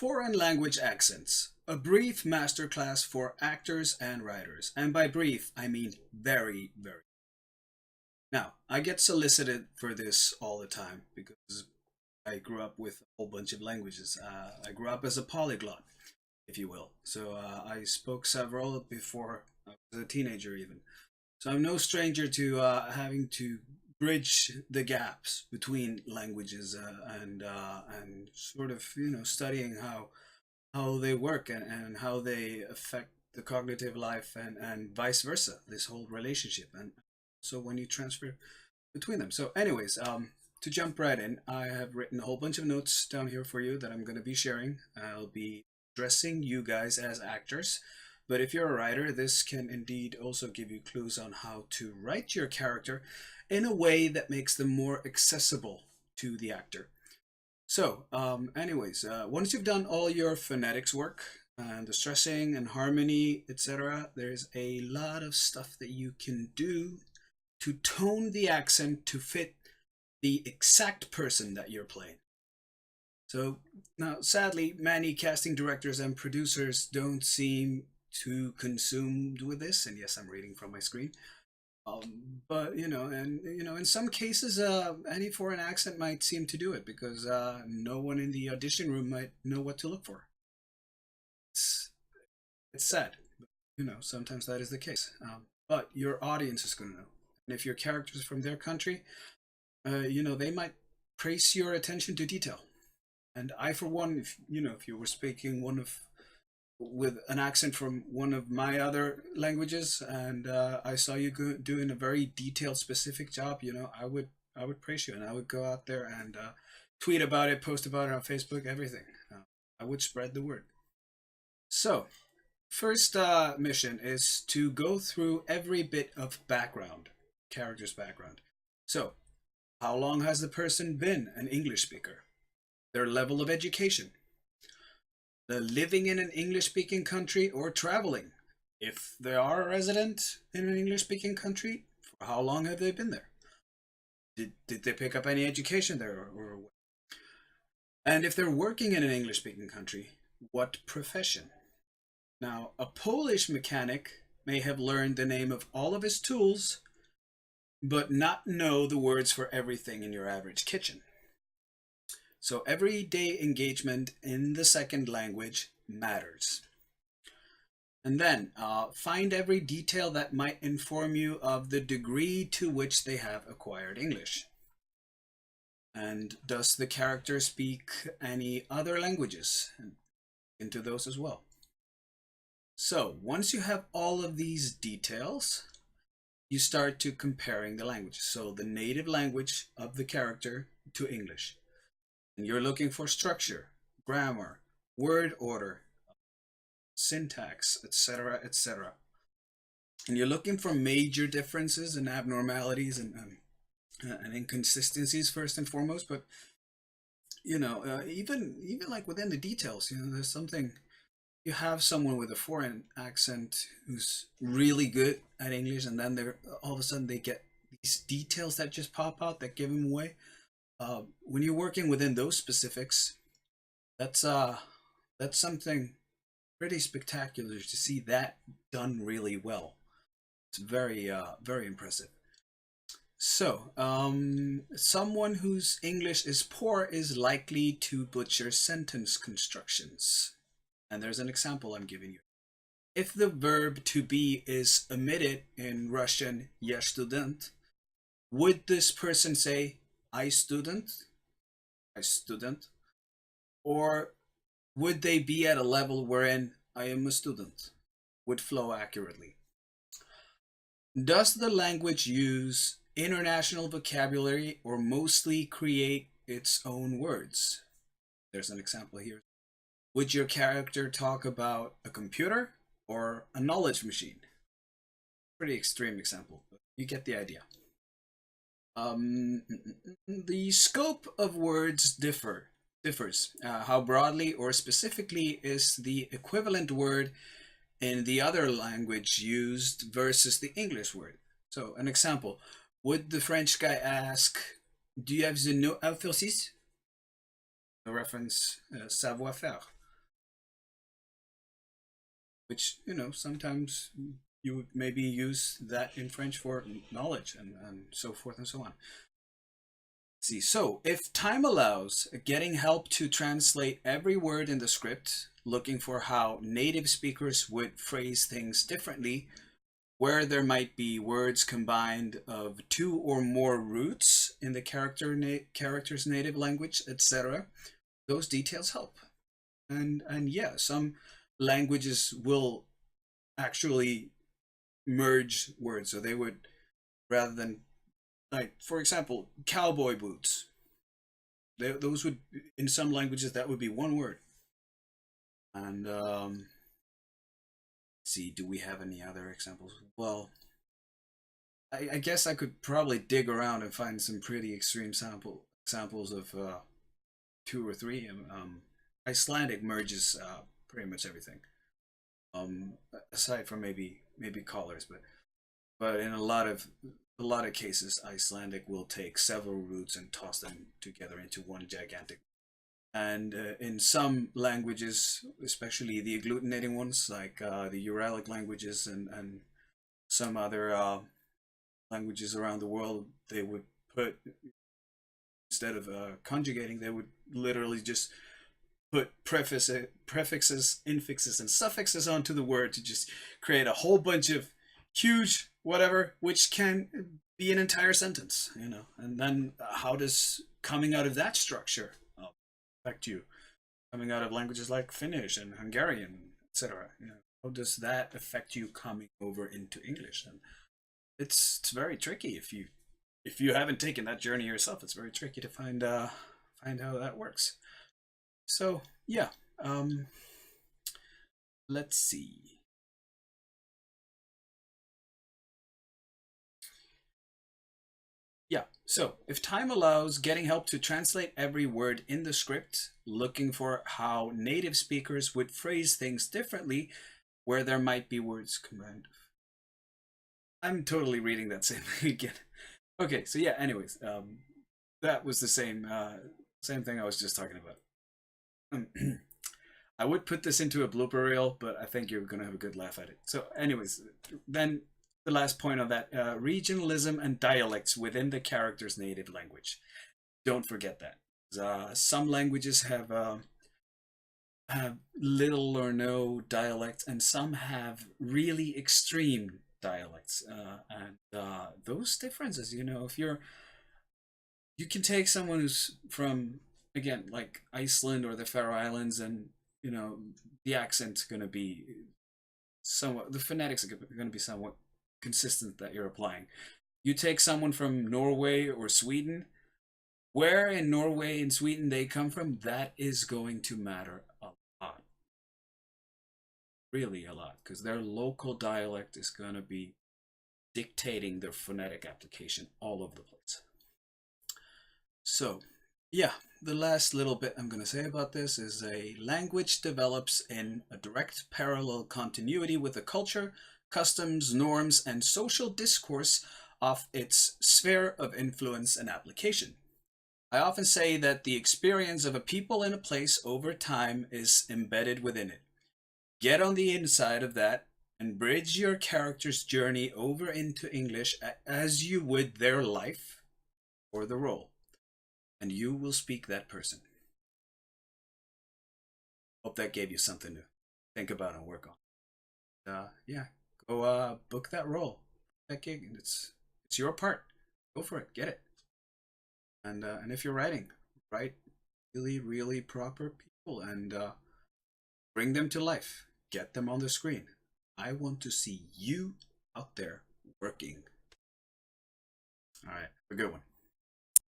Foreign language accents. A brief masterclass for actors and writers. And by brief, I mean very, very. Now, I get solicited for this all the time because I grew up with a whole bunch of languages. I grew up as a polyglot, if you will. So I spoke several before I was a teenager even. So I'm no stranger to having to bridge the gaps between languages and sort of studying how they work and how they affect the cognitive life and vice versa, this whole relationship, and so when you transfer between them. So anyways, to jump right in, I have written a whole bunch of notes down here for you that I'm going to be sharing. I'll be addressing you guys as actors, but if you're a writer, this can indeed also give you clues on how to write your character in a way that makes them more accessible to the actor. So, anyways, once you've done all your phonetics work and the stressing and harmony, etc., there's a lot of stuff that you can do to tone the accent to fit the exact person that you're playing. So now, sadly, many casting directors and producers don't seem too consumed with this. And yes, I'm reading from my screen. But in some cases, any foreign accent might seem to do it because no one in the audition room might know what to look for. It's sad, but sometimes that is the case. But your audience is going to know, and if your character is from their country, they might praise your attention to detail. And I, for one, if you were speaking with an accent from one of my other languages, and I saw you doing a very detailed, specific job, I would praise you, and I would go out there and tweet about it, post about it on Facebook, everything. I would spread the word. So, first mission is to go through every bit of background, character's background. So, how long has the person been an English speaker? Their level of education. The living in an English-speaking country or traveling. If they are a resident in an English-speaking country, for how long have they been there? Did they pick up any education there or what? And if they're working in an English-speaking country, what profession? Now, a Polish mechanic may have learned the name of all of his tools, but not know the words for everything in your average kitchen. So everyday engagement in the second language matters. And then find every detail that might inform you of the degree to which they have acquired English. And does the character speak any other languages? And into those as well. So once you have all of these details, you start to comparing the languages. So the native language of the character to English. And you're looking for structure, grammar, word order, syntax, etc., etc. And you're looking for major differences and abnormalities and inconsistencies first and foremost. But even like within the details, there's something. You have someone with a foreign accent who's really good at English, and then they're all of a sudden they get these details that just pop out that give them away. When you're working within those specifics, that's something pretty spectacular to see that done really well. It's very very impressive. So, someone whose English is poor is likely to butcher sentence constructions. And there's an example I'm giving you. If the verb to be is omitted in Russian "я студент," would this person say I student, or would they be at a level wherein I am a student would flow accurately? Does the language use international vocabulary or mostly create its own words? There's an example here. Would your character talk about a computer or a knowledge machine? Pretty extreme example, but you get the idea. The scope of words differs. How broadly or specifically is the equivalent word in the other language used versus the English word? So an example, would the French guy ask, do you have the no emphasis? The reference savoir-faire. which, sometimes you would maybe use that in French for knowledge and so forth and so on. See, so if time allows, getting help to translate every word in the script, looking for how native speakers would phrase things differently, where there might be words combined of two or more roots in the character's native language, etc. Those details help. And yeah, some languages will actually merge words, so they would, rather than, like, for example, cowboy boots. Those would, in some languages, that would be one word. And see, do we have any other examples? Well, I guess I could probably dig around and find some pretty extreme examples of two or three. Icelandic merges pretty much everything, aside from maybe collars, but in a lot of cases, Icelandic will take several roots and toss them together into one gigantic. And in some languages, especially the agglutinating ones, like the Uralic languages and some other languages around the world, they would put, instead of conjugating, they would literally just put prefixes, infixes, and suffixes onto the word to just create a whole bunch of huge whatever, which can be an entire sentence, And then how does coming out of that structure affect you? Coming out of languages like Finnish and Hungarian, etc. How does that affect you coming over into English? And it's very tricky if you haven't taken that journey yourself. It's very tricky to find how that works. So yeah, let's see. Yeah, so if time allows, getting help to translate every word in the script, looking for how native speakers would phrase things differently, where there might be words combined. I'm totally reading that same thing again. Okay, so yeah, anyways, that was the same thing I was just talking about. I would put this into a blooper reel, but I think you're gonna have a good laugh at it. So anyways, then the last point of that, regionalism and dialects within the character's native language. Don't forget that. Some languages have little or no dialect, and some have really extreme dialects. And those differences, if you can take someone who's from, again, like Iceland or the Faroe Islands, and the accent's going to be somewhat, the phonetics are going to be somewhat consistent that you're applying. You take someone from Norway or Sweden, where in Norway and Sweden they come from, that is going to matter a lot. Really a lot, because their local dialect is going to be dictating their phonetic application all over the place. So, yeah, the last little bit I'm going to say about this is a language develops in a direct parallel continuity with the culture, customs, norms, and social discourse of its sphere of influence and application. I often say that the experience of a people in a place over time is embedded within it. Get on the inside of that and bridge your character's journey over into English as you would their life or the role, and you will speak that person. Hope that gave you something to think about and work on. Yeah, go book that role, that gig, and it's your part. Go for it, get it. And if you're writing, write really, really proper people and bring them to life. Get them on the screen. I want to see you out there working. All right, have a good one.